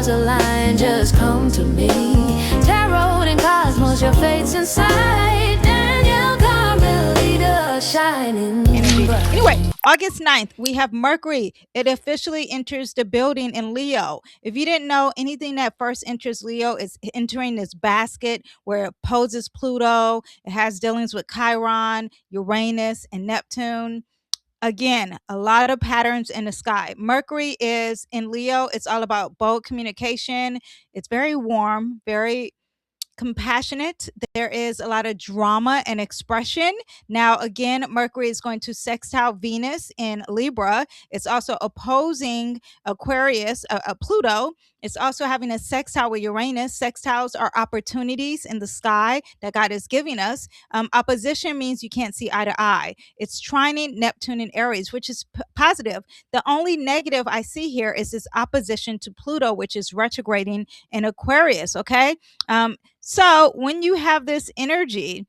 stars align, just come to me. Tarot and cosmos, your fate's inside. Danyell, Carmelita, shining energy. bright. Anyway, August 9th, we have Mercury. It officially enters the building in Leo. If you didn't know, anything that first enters Leo is entering this basket where it opposes Pluto. It has dealings with Chiron, Uranus, and Neptune. Again, a lot of patterns in the sky. Mercury is in Leo. It's all about bold communication. It's very warm, very compassionate. There is a lot of drama and expression. Now, again, Mercury is going to sextile Venus in Libra. It's also opposing Aquarius, Pluto. It's also having a sextile with Uranus. Sextiles are opportunities in the sky that God is giving us. Opposition means you can't see eye to eye. It's trining Neptune and Aries, which is positive. The only negative I see here is this opposition to Pluto, which is retrograding in Aquarius. Okay. So when you have this energy,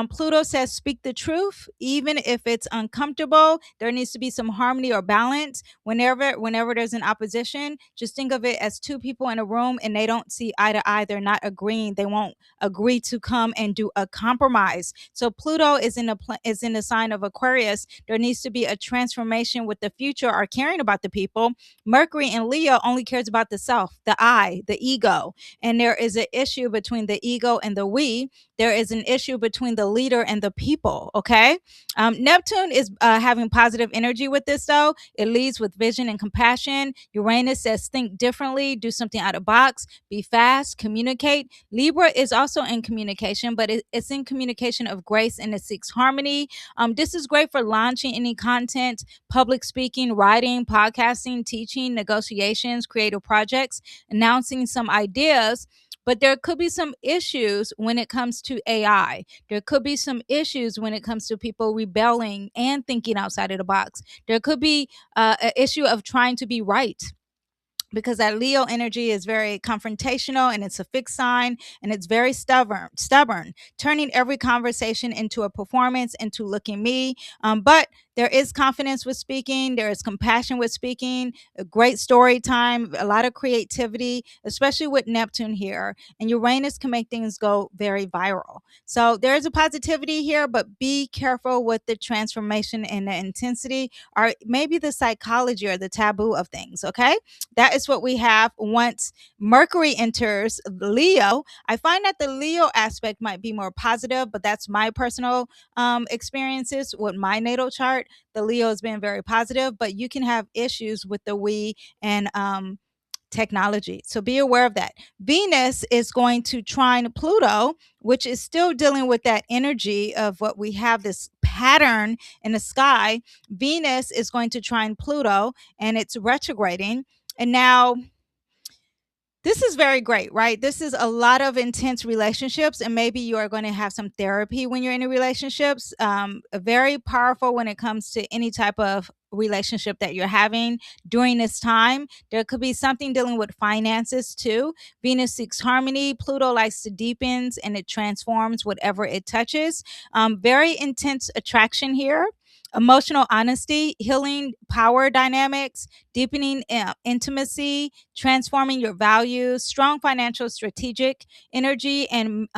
Pluto says, speak the truth, even if it's uncomfortable. There needs to be some harmony or balance. Whenever there's an opposition, just think of it as two people in a room and they don't see eye to eye. They're not agreeing. They won't agree to come and do a compromise. So Pluto is in the sign of Aquarius. There needs to be a transformation with the future or caring about the people. Mercury in Leo only cares about the self, the I, the ego. And there is an issue between the ego and the we. There is an issue between the leader and the people. Okay. Neptune is having positive energy with this, though. It leads with vision and compassion. Uranus says, think differently, do something out of box, be fast, communicate. Libra is also in communication, but it's in communication of grace and it seeks harmony. This is great for launching any content, public speaking, writing, podcasting, teaching, negotiations, creative projects, announcing some ideas. But there could be some issues when it comes to AI. There could be some issues when it comes to people rebelling and thinking outside of the box. There could be an issue of trying to be right, because that Leo energy is very confrontational and it's a fixed sign and it's very stubborn, turning every conversation into a performance, into look at me. But there is confidence with speaking. There is compassion with speaking, a great story time, a lot of creativity, especially with Neptune here. And Uranus can make things go very viral. So there is a positivity here, but be careful with the transformation and the intensity, or maybe the psychology or the taboo of things. Okay. That is what we have once Mercury enters Leo. I find that the Leo aspect might be more positive, but that's my personal experiences with my natal chart. The Leo has been very positive, but you can have issues with the we and technology. So be aware of that. Venus is going to trine Pluto, which is still dealing with that energy of what we have, this pattern in the sky. Venus is going to trine Pluto and it's retrograding. And now this is very great, right? This is a lot of intense relationships, and maybe you are going to have some therapy when you're in relationships. Very powerful when it comes to any type of relationship that you're having during this time. There could be something dealing with finances too. Venus seeks harmony. Pluto likes to deepens and it transforms whatever it touches. Very intense attraction here. Emotional honesty, healing power dynamics, deepening intimacy, transforming your values, strong financial strategic energy, and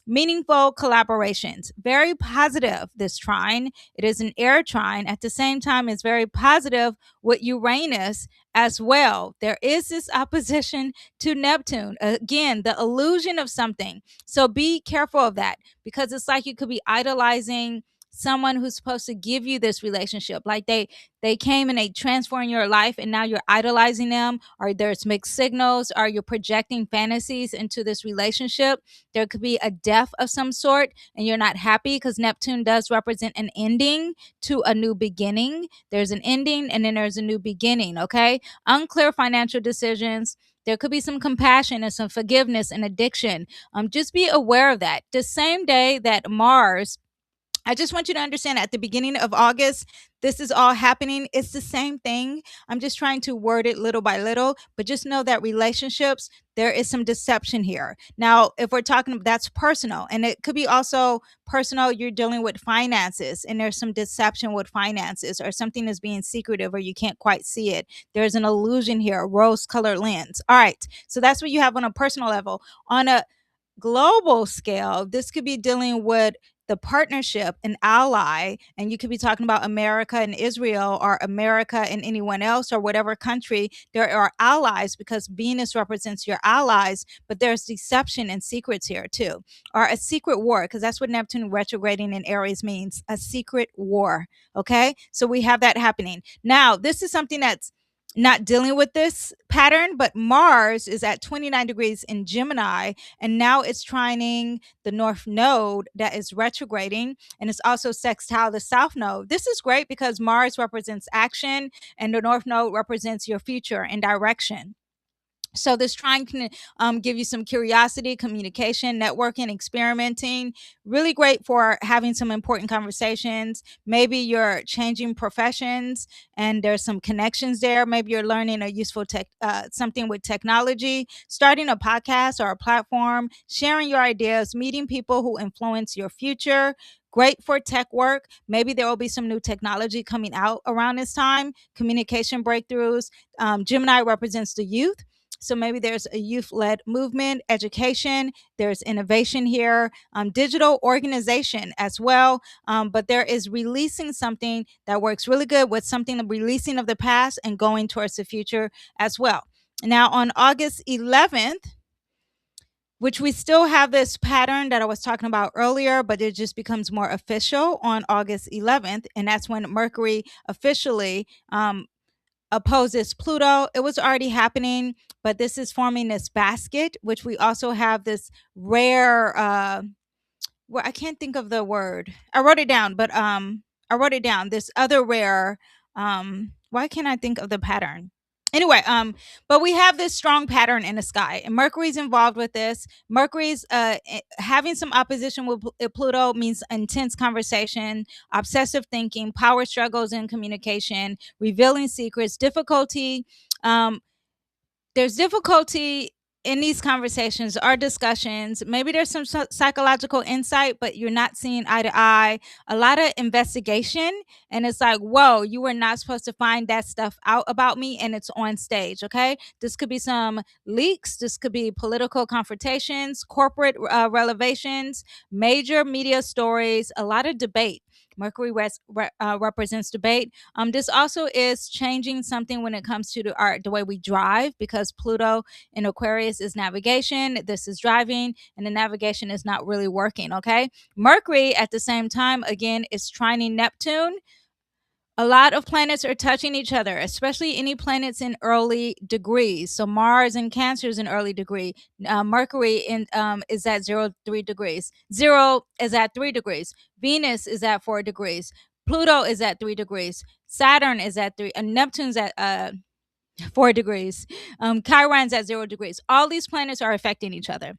meaningful collaborations. Very positive, this trine. It is an air trine. At the same time, it's very positive with Uranus as well. There is this opposition to Neptune. Again, the illusion of something. So be careful of that, because it's like you could be idolizing someone who's supposed to give you this relationship. Like they came and they transformed your life and now you're idolizing them, or there's mixed signals, or you're projecting fantasies into this relationship. There could be a death of some sort and you're not happy, because Neptune does represent an ending to a new beginning. There's an ending and then there's a new beginning. Okay. Unclear financial decisions. There could be some compassion and some forgiveness and addiction. Just be aware of that. The same day that Mars I just want you to understand at the beginning of August, this is all happening. It's the same thing. I'm just trying to word it little by little, but just know that relationships, there is some deception here. Now, if we're talking, that's personal, and it could be also personal. You're dealing with finances, and there's some deception with finances, or something is being secretive, or you can't quite see it. There's an illusion here, a rose colored lens. All right. So that's what you have on a personal level. On a global scale, this could be dealing with the partnership, an ally, and you could be talking about America and Israel, or America and anyone else, or whatever country. There are allies because Venus represents your allies, but there's deception and secrets here too, or a secret war, because that's what Neptune retrograding in Aries means, a secret war. Okay, so we have that happening. Now, this is something that's not dealing with this pattern, but Mars is at 29 degrees in Gemini, and now it's trining the North Node that is retrograding, and it's also sextile the South Node. This is great because Mars represents action, and the North Node represents your future and direction. So this trying can give you some curiosity, communication, networking, experimenting. Really great for having some important conversations. Maybe you're changing professions and there's some connections there. Maybe you're learning a useful something with technology, starting a podcast or a platform, sharing your ideas, meeting people who influence your future. Great for tech work. Maybe there will be some new technology coming out around this time. Communication breakthroughs. Gemini represents the youth. So maybe there's a youth-led movement, education, there's innovation here, digital organization as well. But there is releasing something that works really good with something, the releasing of the past and going towards the future as well. Now on August 11th, which we still have this pattern that I was talking about earlier, but it just becomes more official on August 11th. And that's when Mercury officially opposes Pluto. It was already happening, but this is forming this basket, which we also have this rare well, I can't think of the word. I wrote it down, but I wrote it down. This other rare why can't I think of the pattern? Anyway, but we have this strong pattern in the sky, and Mercury's involved with this. Mercury's having some opposition with Pluto means intense conversation, obsessive thinking, power struggles in communication, revealing secrets, difficulty. Um, there's difficulty in these conversations or discussions. Maybe there's some psychological insight, but you're not seeing eye to eye. A lot of investigation, and it's like, whoa, you were not supposed to find that stuff out about me, and it's on stage. Okay, this could be some leaks. This could be political confrontations, corporate revelations, major media stories, a lot of debate. Mercury represents debate. This also is changing something when it comes to the way we drive, because Pluto in Aquarius is navigation. This is driving, and the navigation is not really working. Okay. Mercury at the same time, again, is trining Neptune. A lot of planets are touching each other, especially any planets in early degrees. So Mars in Cancer is an early degree. Mercury is at 0 3 degrees. 0 is at 3 degrees. Venus is at 4 degrees. Pluto is at 3 degrees. Saturn is at 3. Neptune's at 4 degrees. Chiron's at 0 degrees. All these planets are affecting each other.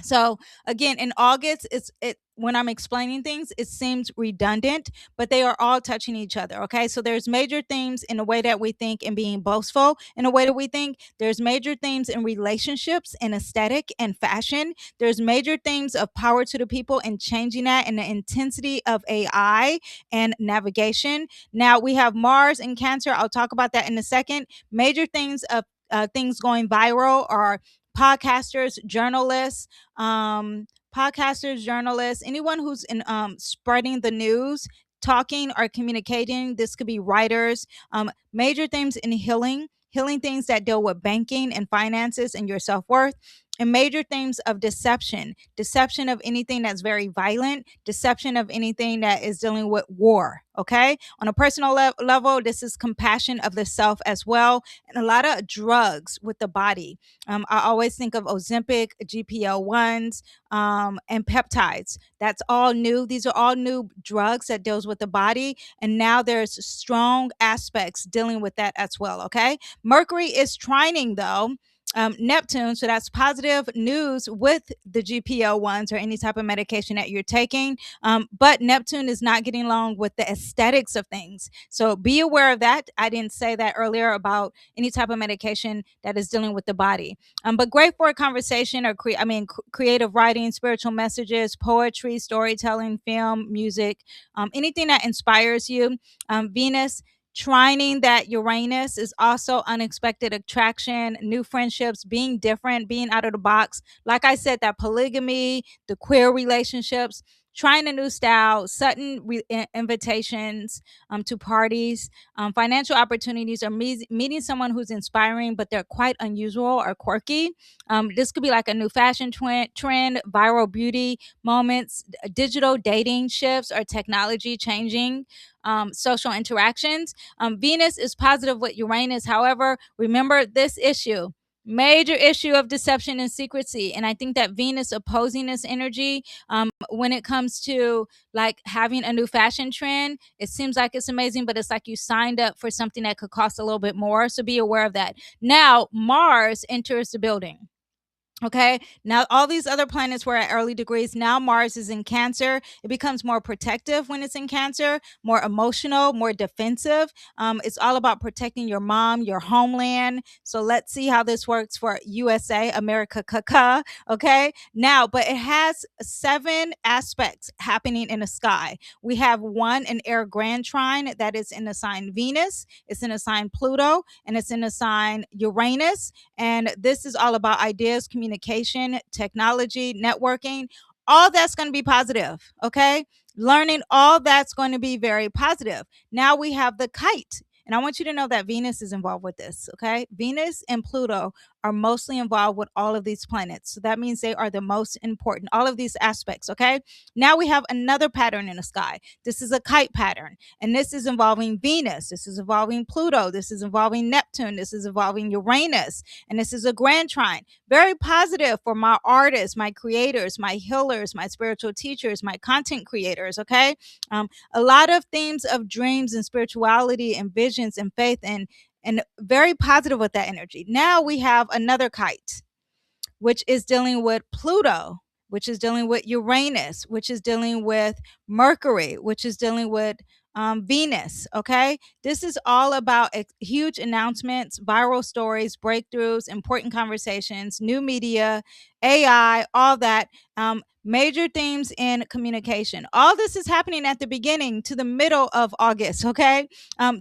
So again, in August, when I'm explaining things, it seems redundant, but they are all touching each other. Okay, so there's major themes in the way that we think and being boastful in the way that we think. There's major themes in relationships and aesthetic and fashion. There's major themes of power to the people and changing that, and the intensity of AI and navigation. Now we have Mars in Cancer. I'll talk about that in a second. Major things of things going viral are podcasters, journalists, anyone who's in spreading the news, talking or communicating. This could be writers. Major themes in healing things that deal with banking and finances and your self-worth, and major themes of deception of anything that's very violent, deception of anything that is dealing with war. Okay, on a personal level, this is compassion of the self as well, and a lot of drugs with the body. I always think of Ozempic, GPL1s, and peptides. That's all new. These are all new drugs that deals with the body, and now there's strong aspects dealing with that as well. Okay, Mercury is trining though Neptune, so that's positive news with the GPO1s or any type of medication that you're taking. But Neptune is not getting along with the aesthetics of things. So be aware of that. I didn't say that earlier about any type of medication that is dealing with the body. But great for a conversation or creative writing, spiritual messages, poetry, storytelling, film, music, anything that inspires you. Venus trining that Uranus is also unexpected attraction, new friendships, being different, being out of the box. Like I said, that polygamy, the queer relationships, trying a new style, sudden invitations to parties, financial opportunities, or meeting someone who's inspiring, but they're quite unusual or quirky. This could be like a new fashion trend, viral beauty moments, digital dating shifts, or technology changing social interactions. Venus is positive with Uranus. However, remember this issue. Major issue of deception and secrecy. And I think that Venus opposing this energy, when it comes to like having a new fashion trend, it seems like it's amazing, but it's like you signed up for something that could cost a little bit more. So be aware of that. Now, Mars enters the building. Okay, now all these other planets were at early degrees. Now Mars is in Cancer. It becomes more protective when it's in Cancer, more emotional, more defensive. It's all about protecting your mom, your homeland. So let's see how this works for USA, America, Kaka. Okay, now, but it has 7 aspects happening in the sky. We have one, an air grand trine that is in the sign Venus, it's in the sign Pluto, and it's in the sign Uranus. And this is all about ideas, communication, technology, networking. All that's going to be positive. Okay. Learning, all that's going to be very positive. Now we have the kite. And I want you to know that Venus is involved with this. Okay. Venus and Pluto are mostly involved with all of these planets. So that means they are the most important, all of these aspects. Okay. Now we have another pattern in the sky. This is a kite pattern. And this is involving Venus. This is involving Pluto. This is involving Neptune. This is involving Uranus. And this is a grand trine. Very positive for my artists, my creators, my healers, my spiritual teachers, my content creators. Okay. A lot of themes of dreams and spirituality and visions and faith, and very positive with that energy. Now we have another kite, which is dealing with Pluto, which is dealing with Uranus, which is dealing with Mercury, which is dealing with Venus. Okay. This is all about huge announcements, viral stories, breakthroughs, important conversations, new media, AI, all that. Major themes in communication. All this is happening at the beginning to the middle of August. Okay.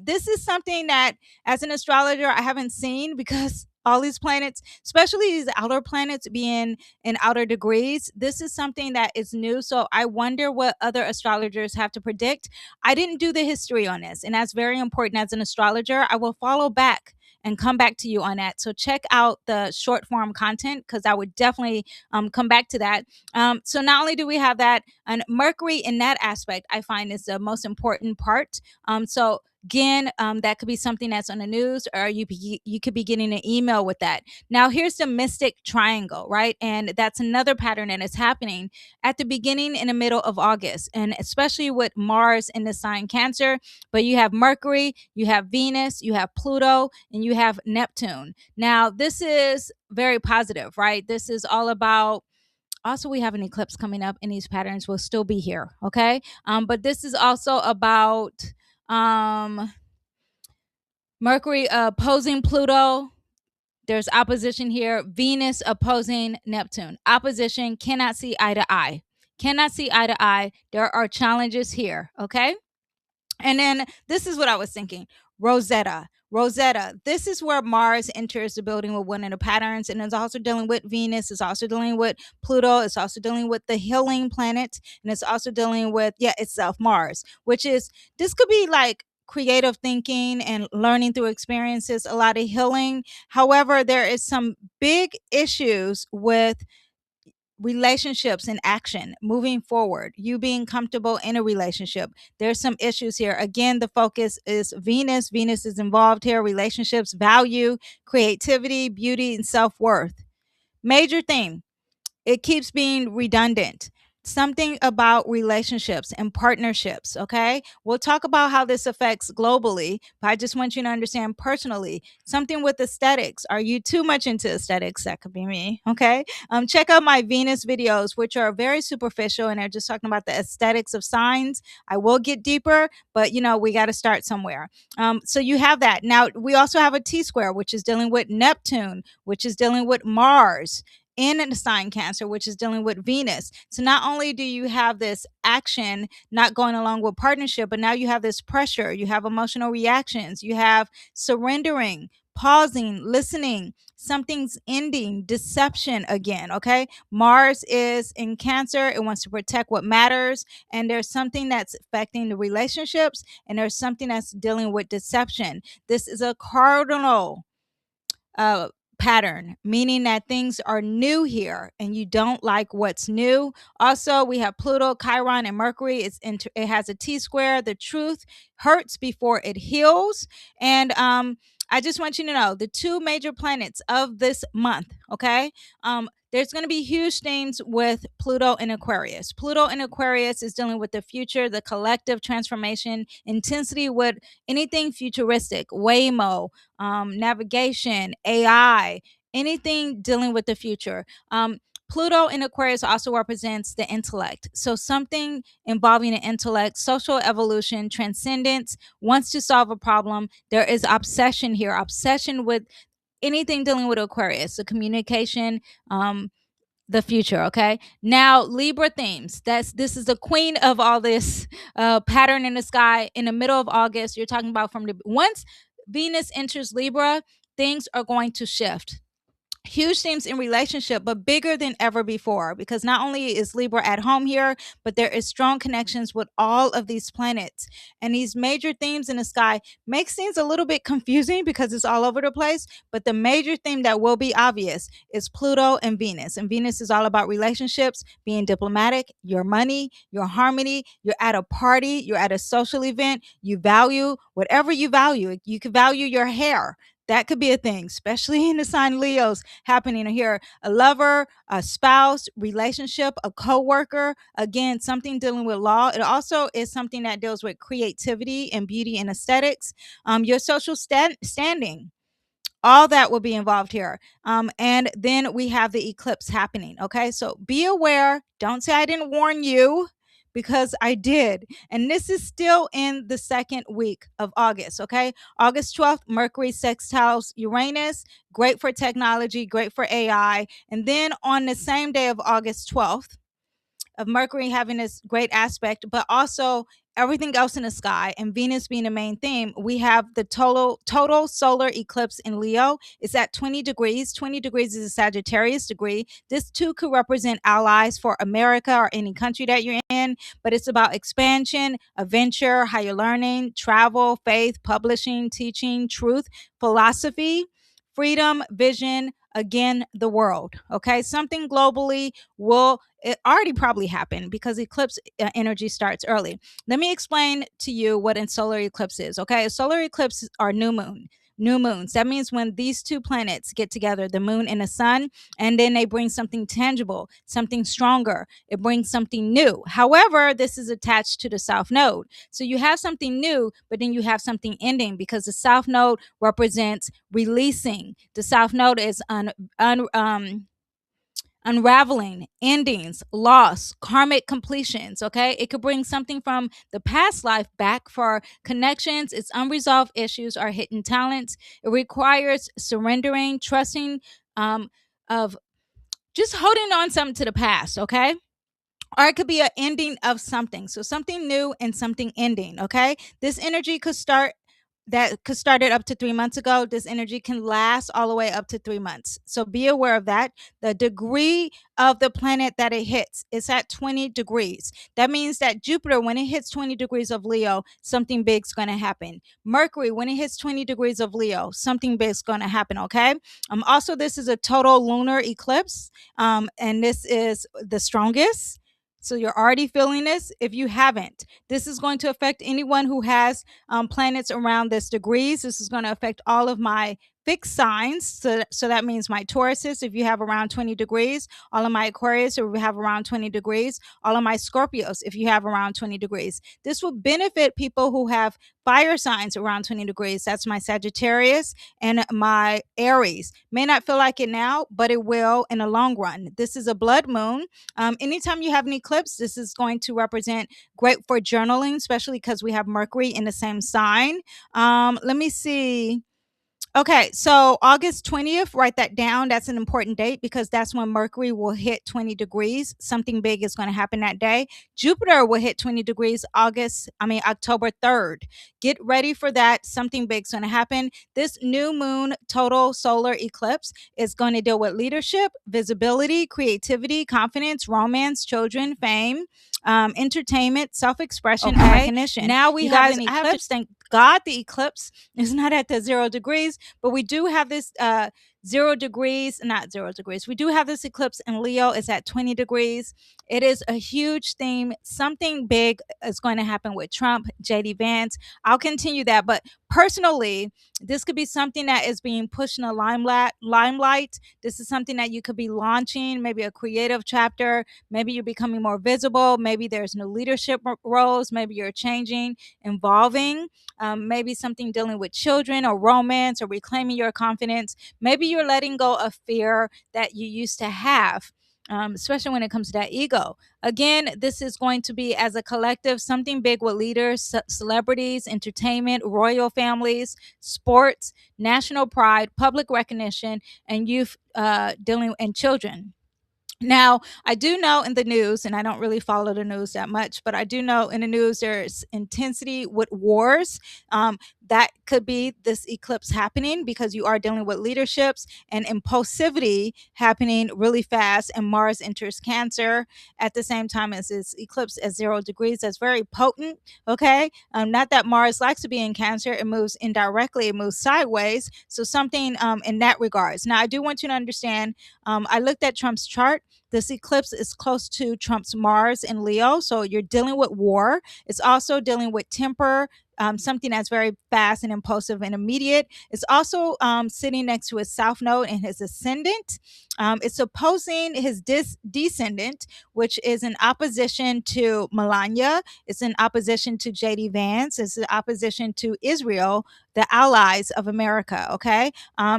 This is something that, as an astrologer, I haven't seen because all these planets, especially these outer planets being in outer degrees, this is something that is new. So I wonder what other astrologers have to predict. I didn't do the history on this, and that's very important as an astrologer. I will follow back and come back to you on that. So check out the short form content because I would definitely come back to that. So not only do we have that, and Mercury in that aspect, I find is the most important part. So again, that could be something that's on the news, or you could be getting an email with that. Now, here's the mystic triangle, right? And that's another pattern that is happening at the beginning and the middle of August, and especially with Mars in the sign Cancer. But you have Mercury, you have Venus, you have Pluto, and you have Neptune. Now, this is very positive, right? This is all about. Also, we have an eclipse coming up, and these patterns will still be here. Okay. But this is also about Mercury opposing Pluto. There's opposition here. Venus opposing Neptune. Opposition, cannot see eye to eye. Cannot see eye to eye. There are challenges here. Okay. And then this is what I was thinking. Rosetta. This is where Mars enters the building with one of the patterns, and it's also dealing with Venus. It's also dealing with Pluto. It's also dealing with the healing planet, and it's also dealing with itself, Mars. Which is, this could be like creative thinking and learning through experiences, a lot of healing. However, there is some big issues with relationships in action, moving forward, you being comfortable in a relationship. There's some issues here. Again, the focus is Venus. Venus is involved here. Relationships, value, creativity, beauty, and self-worth. Major theme. It keeps being redundant. something about relationships and partnerships. Okay, we'll talk about how this affects globally, but I just want you to understand personally something with aesthetics. Are you too much into aesthetics? That could be me. Okay, check out my Venus videos, which are very superficial and they're just talking about the aesthetics of signs. I will get deeper, but we got to start somewhere. So you have that. Now we also have a T square, which is dealing with Neptune, which is dealing with Mars in the sign Cancer, which is dealing with Venus. So not only do you have this action not going along with partnership, but now you have this pressure, you have emotional reactions, you have surrendering, pausing, listening, something's ending, deception again. Okay, Mars is in Cancer, it wants to protect what matters, and there's something that's affecting the relationships, and there's something that's dealing with deception. This is a cardinal uh, pattern, meaning that things are new here and you don't like what's new. Also, we have Pluto, Chiron, and Mercury. It has a T square. The truth hurts before it heals. And I just want you to know the two major planets of this month, okay? There's going to be huge things with Pluto in Aquarius. Pluto in Aquarius is dealing with the future, the collective transformation, intensity with anything futuristic, Waymo, navigation, AI, anything dealing with the future. Pluto in Aquarius also represents the intellect. So something involving the intellect, social evolution, transcendence, wants to solve a problem. There is obsession here, obsession with anything dealing with Aquarius, the communication, the future. Okay, now Libra themes, this is the queen of all this pattern in the sky. In the middle of August, you're talking about from the once Venus enters Libra, things are going to shift. Huge themes in relationship, but bigger than ever before, because not only is Libra at home here, but there is strong connections with all of these planets. And these major themes in the sky makes things a little bit confusing because it's all over the place. But the major theme that will be obvious is Pluto and Venus. And Venus is all about relationships, being diplomatic, your money, your harmony. You're at a party, you're at a social event, you value whatever you value. You could value your hair. That could be a thing, especially in the sign Leos happening here. A lover, a spouse, relationship, a co-worker. Again, something dealing with law. It also is something that deals with creativity and beauty and aesthetics. Your social standing, all that will be involved here. And then we have the eclipse happening. Okay, so be aware. Don't say I didn't warn you, because I did. And this is still in the second week of August. Okay, August 12th, Mercury sextiles Uranus. Great for technology, great for AI. And then on the same day of August 12th, of Mercury having this great aspect, but also everything else in the sky and Venus being the main theme, we have the total solar eclipse in Leo. It's at 20 degrees. 20 degrees is a Sagittarius degree. This too could represent allies for America or any country that you're in, but it's about expansion, adventure, higher learning, travel, faith, publishing, teaching, truth, philosophy, freedom, vision, again, the world. Okay, something globally will, it already probably happened because eclipse energy starts early. Let me explain to you what a solar eclipse is. Okay, a solar eclipse are new moons. That means when these two planets get together, the moon and the sun, and then they bring something tangible, something stronger. It brings something new. However, this is attached to the south node. So you have something new, but then you have something ending, because the south node represents releasing. The south node is unraveling, endings, loss, karmic completions. Okay, it could bring something from the past life back for connections. It's unresolved issues or hidden talents. It requires surrendering, trusting, of just holding on something to the past. Okay, or it could be an ending of something. So something new and something ending. Okay, this energy could start, that could start it up to 3 months ago. This energy can last all the way up to 3 months. So be aware of that. The degree of the planet that it hits is at 20 degrees. That means that Jupiter, when it hits 20 degrees of Leo, something big's going to happen. Mercury, when it hits 20 degrees of Leo, something big's going to happen. Okay. Also, this is a total lunar eclipse. And this is the strongest. So you're already feeling this. If you haven't, this is going to affect anyone who has planets around this degrees. This is going to affect all of my fixed signs. So that means my Tauruses, if you have around 20 degrees, all of my Aquarius, if you have around 20 degrees, all of my Scorpios, if you have around 20 degrees. This will benefit people who have fire signs around 20 degrees. That's my Sagittarius and my Aries. May not feel like it now, but it will in the long run. This is a blood moon. Anytime you have an eclipse, this is going to represent great for journaling, especially because we have Mercury in the same sign. Let me see. Okay, so August 20th, write that down. That's an important date because that's when Mercury will hit 20 degrees. Something big is going to happen that day. Jupiter will hit 20 degrees October 3rd. Get ready for that. Something big's going to happen. This new moon total solar eclipse is going to deal with leadership, visibility, creativity, confidence, romance, children, fame, entertainment, self-expression, and recognition. Now we have an eclipse. Thank God the eclipse is not at the 0 degrees, but we do have this 0 degrees, not 0 degrees. We do have this eclipse in Leo. It's at 20 degrees. It is a huge theme. Something big is going to happen with Trump, JD Vance. I'll continue that. But personally, this could be something that is being pushed in the limelight. This is something that you could be launching, maybe a creative chapter. Maybe you're becoming more visible. Maybe there's new leadership roles. Maybe you're changing, involving. Maybe something dealing with children or romance or reclaiming your confidence. Maybe you're letting go of fear that you used to have. Especially when it comes to that ego. Again, this is going to be as a collective, something big with leaders, celebrities, entertainment, royal families, sports, national pride, public recognition, and youth dealing and children. Now, I do know in the news, and I don't really follow the news that much, but I do know in the news there's intensity with wars. That could be this eclipse happening because you are dealing with leaderships and impulsivity happening really fast. And Mars enters Cancer at the same time as this eclipse at 0 degrees. That's very potent. Okay. Not that Mars likes to be in Cancer, it moves indirectly, it moves sideways. So, something in that regards. Now, I do want you to understand, I looked at Trump's chart. This eclipse is close to Trump's Mars in Leo. So you're dealing with war. It's also dealing with temper, something that's very fast and impulsive and immediate. It's also sitting next to his south node and his ascendant. It's opposing his descendant, which is in opposition to Melania. It's in opposition to JD Vance. It's in opposition to Israel, the allies of America. Okay.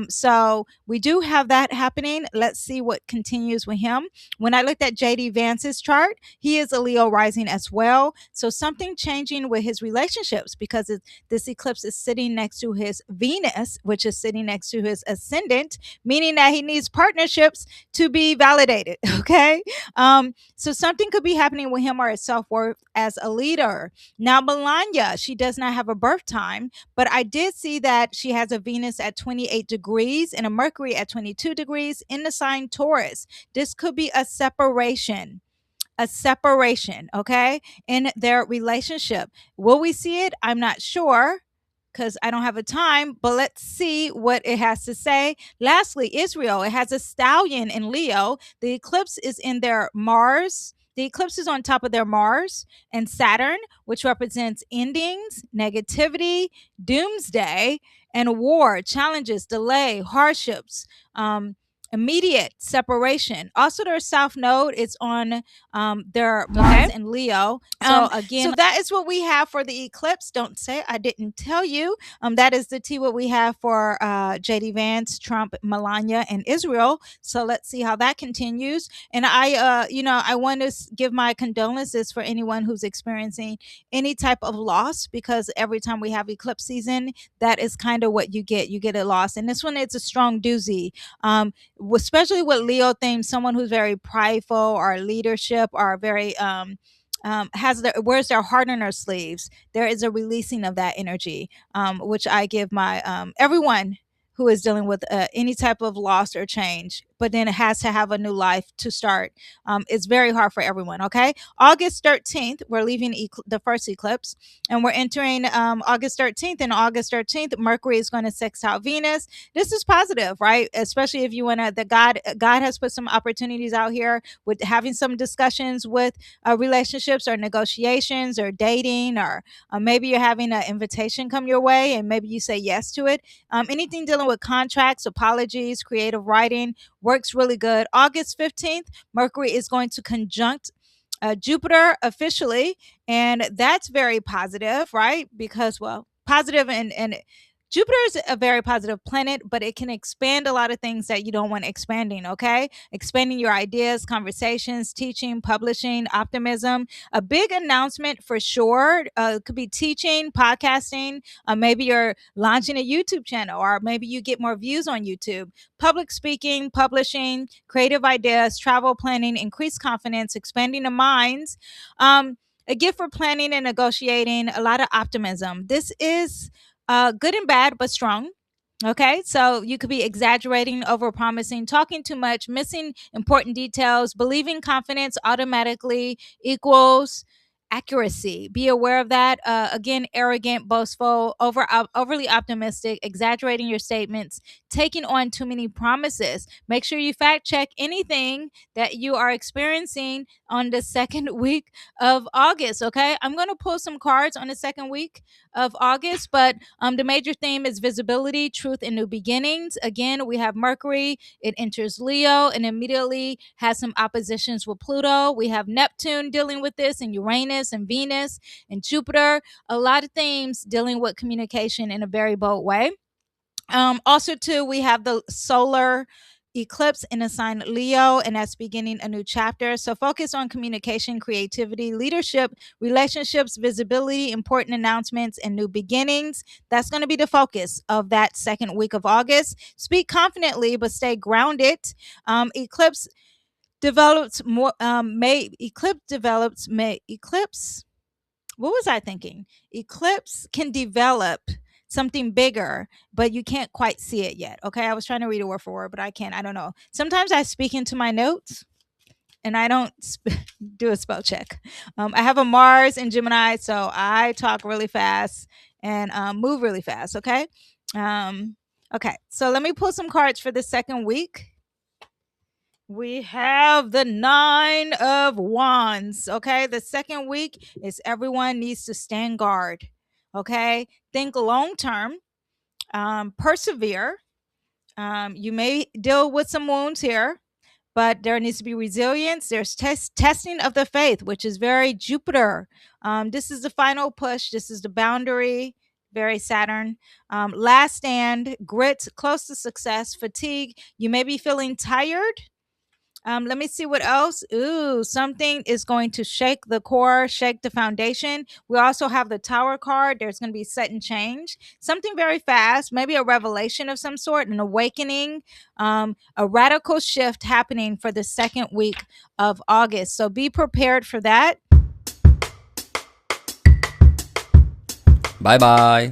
So we do have that happening. Let's see what continues with him. When I looked at JD Vance's chart, he is a Leo rising as well. So something changing with his relationships because this eclipse is sitting next to his Venus, which is sitting next to his ascendant, meaning that he needs partnerships to be validated. Okay. So something could be happening with him or his self-worth as a leader. Now, Melania, she does not have a birth time, but I did see that she has a Venus at 28 degrees and a Mercury at 22 degrees in the sign Taurus. This could be a separation, okay, in their relationship. Will we see it? I'm not sure because I don't have a time, but let's see what it has to say. Lastly, Israel, it has a stallion in Leo. The eclipse is in their Mars. The eclipse is on top of their Mars and Saturn, which represents endings, negativity, doomsday, and war, challenges, delay, hardships, immediate separation. Also, their south node is on their Mars and Leo. So again, so that is what we have for the eclipse. Don't say I didn't tell you. That is the tea what we have for JD Vance, Trump, Melania, and Israel. So let's see how that continues. And I want to give my condolences for anyone who's experiencing any type of loss, because every time we have eclipse season, that is kind of what you get. You get a loss, and this one it's a strong doozy. Especially with Leo themes, someone who's very prideful or leadership or very wears their heart on their sleeves. There is a releasing of that energy, which I give my everyone who is dealing with any type of loss or change. but then it has to have a new life to start. It's very hard for everyone. Okay, August 13th, we're leaving the first eclipse, and we're entering August 13th. And August 13th, Mercury is going to sextile Venus. This is positive, right? Especially if you want to. God has put some opportunities out here with having some discussions with relationships or negotiations or dating, or maybe you're having an invitation come your way and maybe you say yes to it. Anything dealing with contracts, apologies, creative writing works really good. August 15th, Mercury is going to conjunct Jupiter officially, and that's very positive, right? Because, well, positive and Jupiter is a very positive planet, but it can expand a lot of things that you don't want expanding, okay? Expanding your ideas, conversations, teaching, publishing, optimism. A big announcement for sure could be teaching, podcasting. Maybe you're launching a YouTube channel, or maybe you get more views on YouTube. Public speaking, publishing, creative ideas, travel planning, increased confidence, expanding the minds. A gift for planning and negotiating, a lot of optimism. This is good and bad, but strong. Okay, so you could be exaggerating, over promising, talking too much, missing important details. Believing confidence automatically equals accuracy. Be aware of that. Again, arrogant, boastful, overly optimistic, exaggerating your statements, taking on too many promises. Make sure you fact check anything that you are experiencing on the second week of August. Okay, I'm going to pull some cards on the second week of August, but the major theme is visibility, truth, and new beginnings. Again, we have Mercury, it enters Leo and immediately has some oppositions with Pluto. We have Neptune dealing with this, and Uranus and Venus and Jupiter. A lot of themes dealing with communication in a very bold way. Also, too, we have the solar eclipse in a sign Leo, and that's beginning a new chapter. So focus on communication, creativity, leadership, relationships, visibility, important announcements, and new beginnings. That's going to be the focus of that second week of August. Speak confidently, but stay grounded. Eclipse develops more. Eclipse. What was I thinking? Eclipse can develop something bigger, but you can't quite see it yet. Okay, I was trying to read it word for word, but I can't. I don't know. Sometimes I speak into my notes and I don't do a spell check. I have a Mars in Gemini, so I talk really fast and move really fast. Okay. Okay, so let me pull some cards for the second week. We have the Nine of Wands. Okay, the second week is everyone needs to stand guard. Okay, think long term, persevere. You may deal with some wounds here, but there needs to be resilience. There's testing of the faith, which is very Jupiter. This is the final push. This is the boundary. Very Saturn. Last stand, grit, close to success, fatigue. You may be feeling tired. Let me see what else. Ooh, something is going to shake the core, shake the foundation. We also have the Tower card. There's going to be sudden change, something very fast, maybe a revelation of some sort, an awakening, a radical shift happening for the second week of August. So be prepared for that. Bye-bye.